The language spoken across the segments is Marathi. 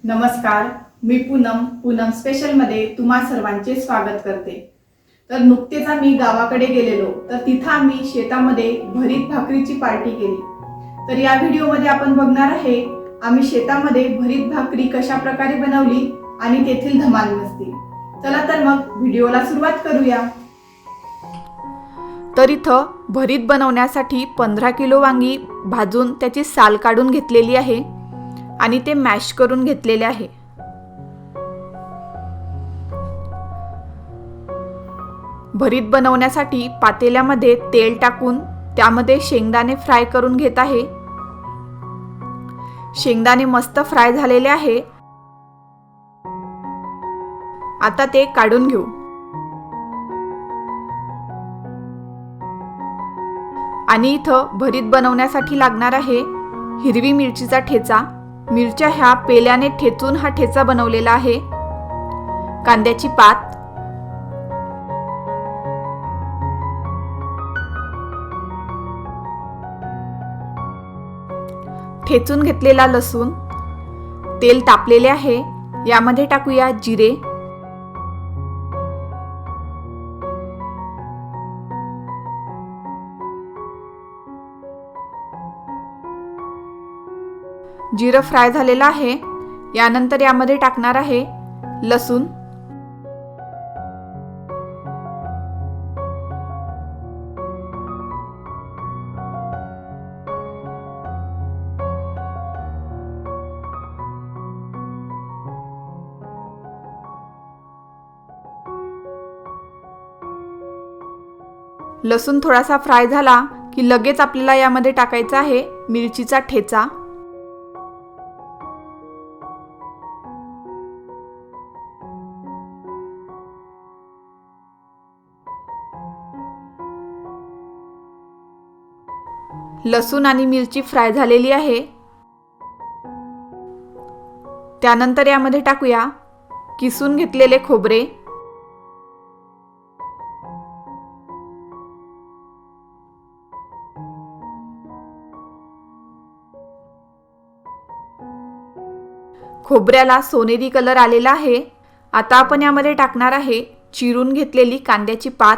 नमस्कार, मी पूनम स्पेशलमध्ये तुम्हा सर्वांचे स्वागत करते। तर नुकतेच आम्ही गावाकडे गेलेलो, तर तिथं आम्ही शेतामध्ये भरीत भाकरीची पार्टी केली। तर या व्हिडिओमध्ये आपण बघणार आहे आम्ही शेतामध्ये भरीत भाकरी कशा प्रकारे बनवली आणि तेथील धमाल मस्ती। चला तर मग व्हिडिओला सुरुवात करूया। तर इथं भरीत बनवण्यासाठी 15 किलो वांगी भाजून त्याची साल काढून घेतलेली आहे आणि ते मॅश करून घेतलेले आहे। भरीत बनवण्यासाठी पातेल्यामध्ये तेल टाकून त्यामध्ये शेंगदाणे फ्राय करून घेत आहे। शेंगदाणे मस्त फ्राय झालेले आहे, आता ते काढून घेऊ। आणि इथं भरीत बनवण्यासाठी लागणार आहे हिरवी मिरचीचा ठेचा। मिरच्या ह्या पेल्याने ठेचून हा ठेचा बनवलेला आहे। कांद्याची पात, ठेचून घेतलेला लसूण, तेल तापलेले आहे, यामध्ये टाकूया जिरे, जिरं फ्राय झालेलं आहे। यानंतर यामध्ये टाकणार आहे लसूण, लसूण थोडासा फ्राय झाला की लगेच आपल्याला यामध्ये टाकायचा आहे मिरचीचा ठेचा। लसूण आणि मिरची फ्राय झालेली आहे। त्यानंतर यामध्ये टाकूया किसून घेतलेले खोबरे, खोबऱ्याला सोनेरी कलर आलेला आहे। आता आपण यामध्ये टाकणार आहे चिरून घेतलेली कांद्याची पात,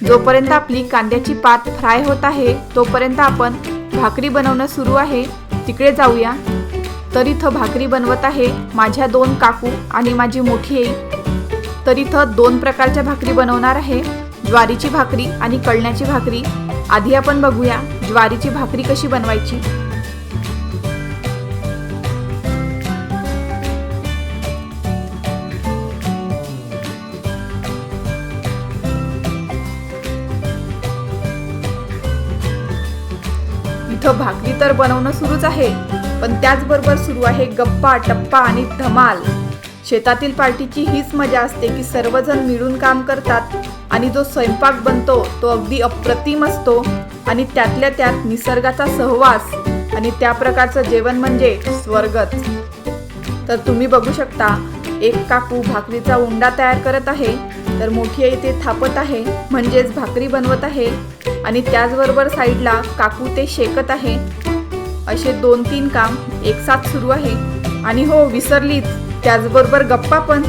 जोपर्यंत आपली कांद्याची पात फ्राय होत आहे तोपर्यंत आपण भाकरी बनवणं सुरू आहे तिकडे जाऊया। तर इथं भाकरी बनवत आहे माझ्या 2 काकू आणि माझी मोठी आई। तर इथं 2 प्रकारच्या भाकरी बनवणार आहे, ज्वारीची भाकरी आणि कळण्याची भाकरी। आधी आपण बघूया ज्वारीची भाकरी कशी बनवायची। इथं भाकरी तर बनवणं सुरूच आहे, पण त्याचबरोबर सुरू आहे गप्पा टप्पा आणि धमाल। शेतातील पार्टीची हीच मजा असते की सर्वजण मिळून काम करतात आणि जो स्वयंपाक बनतो तो अगदी अप्रतिम असतो आणि त्यातल्या त्यात निसर्गाचा सहवास आणि त्या प्रकारचं जेवण म्हणजे स्वर्गच। तर तुम्ही बघू शकता एक काकू भाकरीचा उंडा तयार करत आहे, तर मोठी आई ते थापत आहे म्हणजेच भाकरी बनवत आहे आणि त्याचबरोबर साईडला काकू ते शेकत आहे। असे 2-3 काम एक साथ सुरू आहे। आणि हो विसरलीच, त्याचबरोबर गप्पा पण।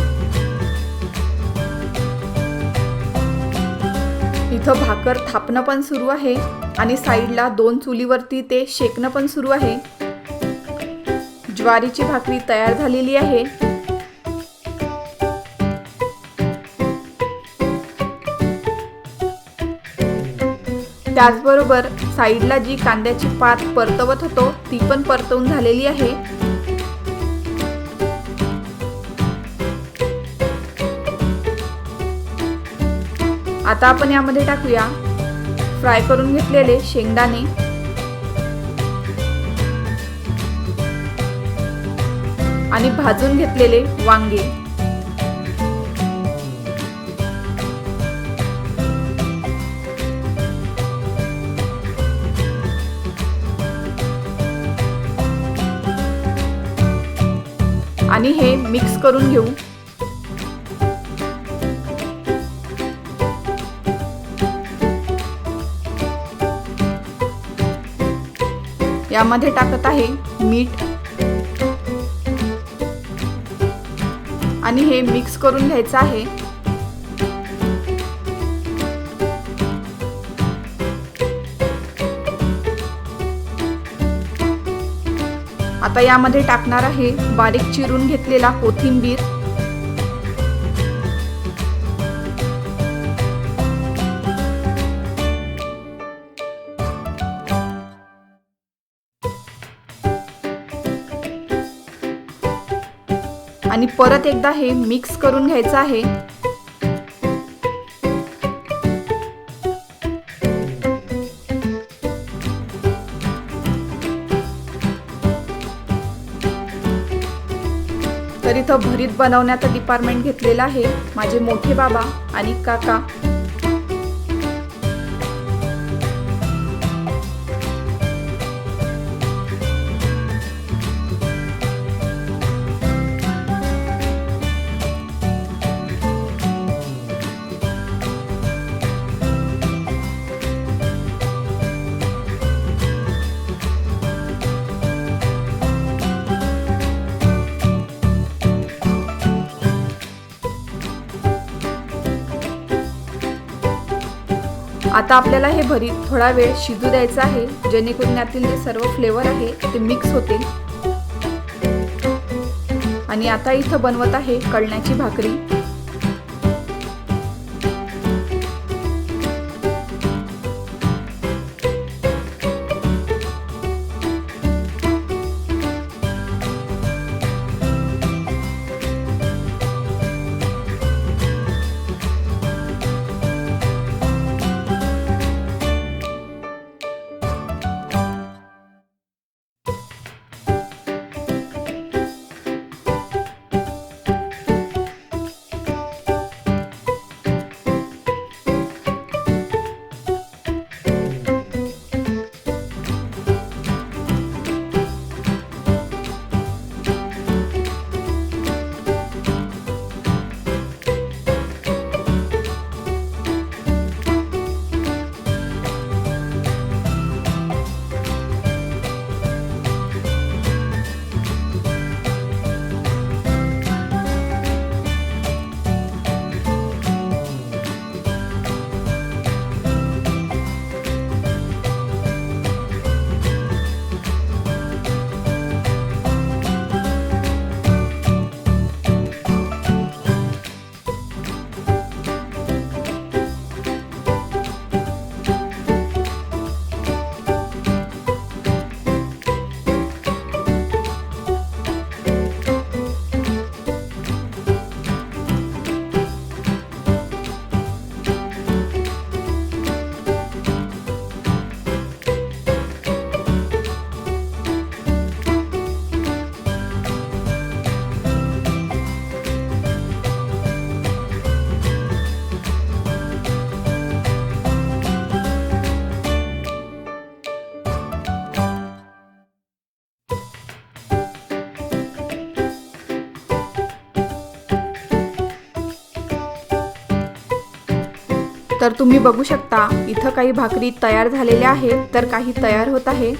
इथं भाकर थापणं पण सुरू आहे आणि साईडला 2 चुलीवरती ते शेकणं पण सुरू आहे। ज्वारीची भाकरी तयार झालेली आहे। त्याचबरोबर साईडला जी कांद्याची पात परतवत होतो ती पण परतवून झालेली आहे। आता आपण यामध्ये टाकूया फ्राय करून घेतलेले शेंगदाणे, आणि भाजून घेतलेले वांगे। आणि हे मिक्स करून घेऊ। यामध्ये टाकत आहे मीठ आणि हे मिक्स करून घ्यायचं आहे। आता यामध्ये टाकणार आहे बारीक चिरून घेतलेला कोथिंबीर, आणि परत एकदा हे मिक्स करून घ्यायचं आहे। तर इथं भरीत बनवण्याचं डिपार्टमेंट घेतलेलं आहे माझे मोठे बाबा आणि काका। आता आपल्याला हे भरीत थोडा वेळ शिजू द्यायचं आहे, जेणेकरून यातील जे सर्व फ्लेवर आहे ते मिक्स होतील। आणि आता इथं बनवत आहे कळण्याची भाकरी। तर तुम्ही बघू शकता इथं काही भाकरी तयार झालेल्या आहेत, तर काही तयार होत आहे।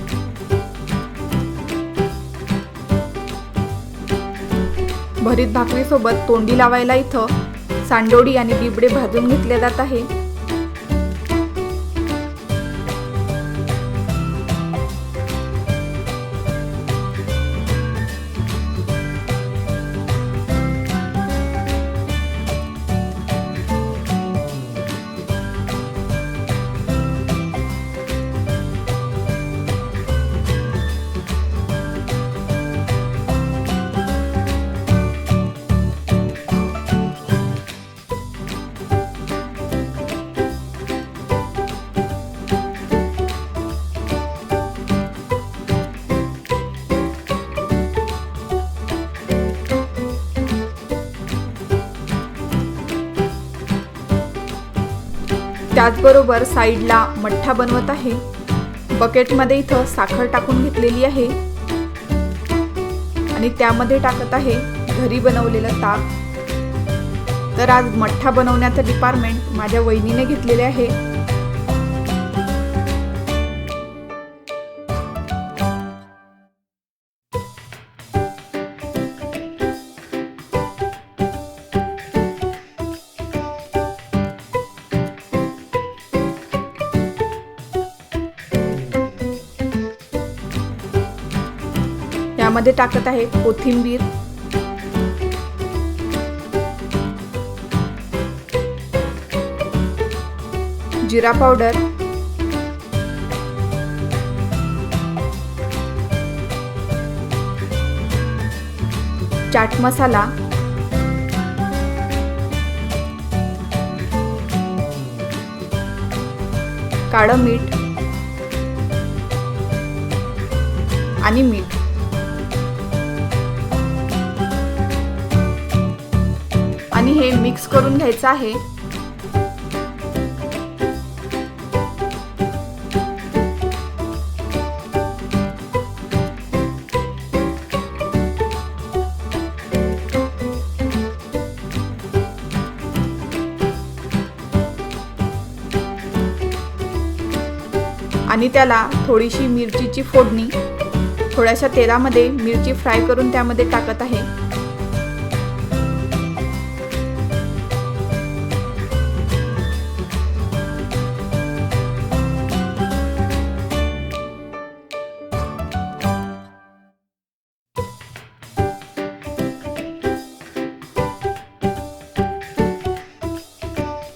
भरीत भाकरी सोबत तोंडी लावायला इथं सांडोडी आणि बिबडे भाजून घेतले जात आहे। त्याचबरोबर साईडला मठ्ठा बनवत आहे। बकेटमध्ये इथं साखर टाकून घेतलेली आहे आणि त्यामध्ये टाकत आहे घरी बनवलेलं ताक. तर आज मठ्ठा बनवण्याचं डिपार्टमेंट माझ्या वहिनीने घेतलेले आहे. यामध्ये टाकत आहे कोथिंबीर, जिरा पावडर, चाट मसाला, काळं मीठ आणि मीठ. आणि हे मिक्स करून घ्यायचं आहे. आणि त्याला थोडीशी मिरचीची फोडणी, थोड्याशा तेलामध्ये मिरची फ्राय करून त्यामध्ये टाकत आहे.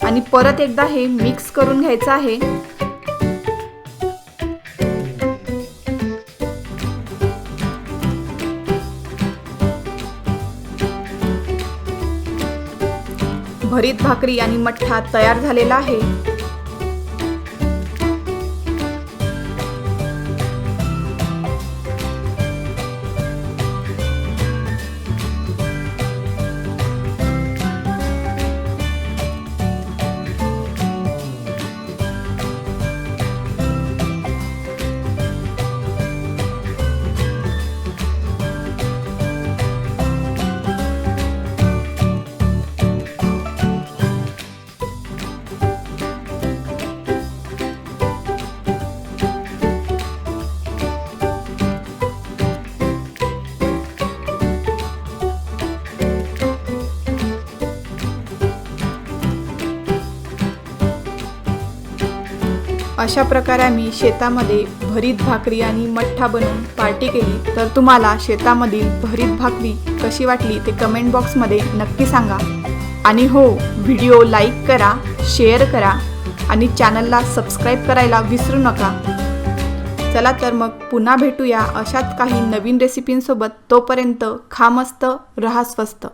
आणि परत एकदा हे मिक्स करून घ्यायचं आहे. भरीत भाकरी आणि मठ्ठा तयार झालेला आहे. अशा प्रकारे आम्ही शेतामध्ये भरीत भाकरी आणि मठ्ठा बनवून पार्टी केली. तर तुम्हाला शेतामधील भरीत भाकरी कशी वाटली ते कमेंट बॉक्समध्ये नक्की सांगा. आणि हो, व्हिडिओ लाईक करा, शेअर करा आणि चॅनलला सबस्क्राईब करायला विसरू नका. चला तर मग पुन्हा भेटूया अशाच काही नवीन रेसिपींसोबत. तोपर्यंत खा मस्त, रहा स्वस्त.